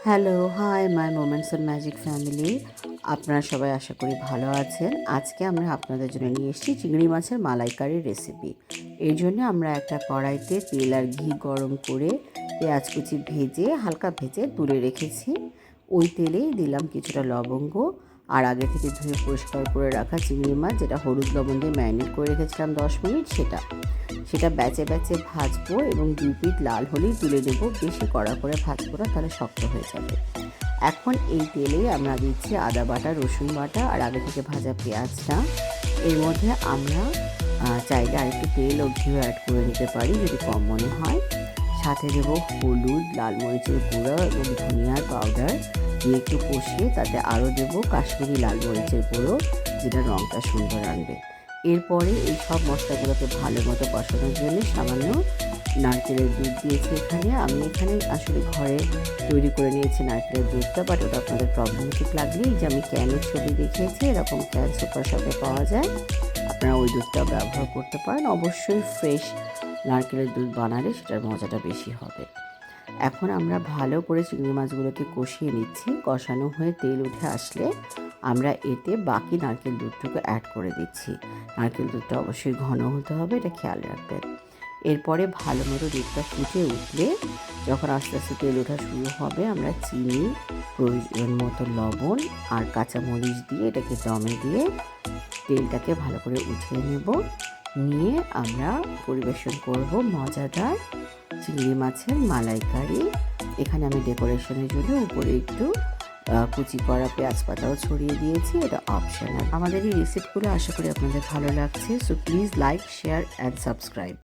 Hello, hi my moments and magic family. আপনারা সবাই আশা করি ভালো আছেন। আজকে আমরা আপনাদের জন্য নিয়ে এসেছি চিংড়ি মাছের মালাইকারির রেসিপি। এর জন্য আমরা একটা কড়াইতে তেল আর ঘি গরম করে পেঁয়াজ কুচি ভেজে হালকা ভেজে তুলে রেখেছি। ওই তেলেই দিলাম কিছুটা লবঙ্গ আর আগে থেকে ধুয়ে পরিষ্কার করে রাখা চিংড়ি মাছ, যেটা হলুদ লবণ দিয়ে ম্যারিনেট করে রেখেছিলাম 10 মিনিট, সেটা ব্যাচে ব্যাচে ভাজবো এবং 2 পিঠ লাল হলেই তুলে দেবো। বেশি কড়া করে ভাজবো না, তাহলে শক্ত হয়ে যাবে। এখন এই তেলেই আমরা দিচ্ছি আদা বাটা, রসুন বাটা আর আগে থেকে ভাজা পেঁয়াজটা। এর মধ্যে আমরা চাইলে আরেকটু তেল ও ঘিও অ্যাড করে নিতে পারি যদি কম মনে হয়। সাথে দেবো হলুদ, লাল মরিচের গুঁড়ো এবং ধনিয়ার পাউডার দিয়ে একটু কষিয়ে তাতে আরও দেবো কাশ্মীরি লাল মরিচের গুঁড়ো, যেটা রঙটা সুন্দর আনবে। এরপরে এই সব মশলাগুলোকে ভালো মতো কষানোর জন্য সামান্য নারকেলের দুধ দিয়েছি এখানে। আমি এখানে আসলে ঘরে তৈরি করে নিয়েছি নারকেলের দুধটা, বাট ওটা আপনাদের প্রবলেমেটিক লাগলে এই যে আমি ক্যানের ছবি দেখিয়েছি, এরকম ক্যান সুপার শপে পাওয়া যায়, আপনারা ওই দুধটাও ব্যবহার করতে পারেন। অবশ্যই ফ্রেশ নারকেলের দুধ বানালে সেটার মজাটা বেশি হবে। এখন আমরা ভালো করে চিংড়ি মাছগুলোকে কষিয়ে নিচ্ছি। কষানো হয়ে তেল উঠে আসলে আমরা এতে বাকি নারকেল দুধটুকু অ্যাড করে দিচ্ছি। নারকেল দুধটা অবশ্যই ঘন হতে হবে, এটা খেয়াল রাখবেন। এরপরে ভালো মতো দুধটা ফুটে উঠলে, যখন আস্তে আস্তে তেল ওঠা শুরু হবে, আমরা চিনি, প্রয়োজন মতো লবণ আর কাঁচামরিচ দিয়ে এটাকে দমে দিয়ে তেলটাকে ভালো করে উঠিয়ে নেব। নিয়ে আমরা পরিবেশন করব মজাদার চিংড়ি মাছের মালাইকারি। এখানে আমি ডেকোরেশনের জন্য উপরে একটু কুচি করা পেঁয়াজ পাতাও ছড়িয়ে দিয়েছি, এটা অপশনাল। আমাদের এই রেসিপিগুলো আশা করি আপনাদের ভালো লাগছে। So please like, share and subscribe.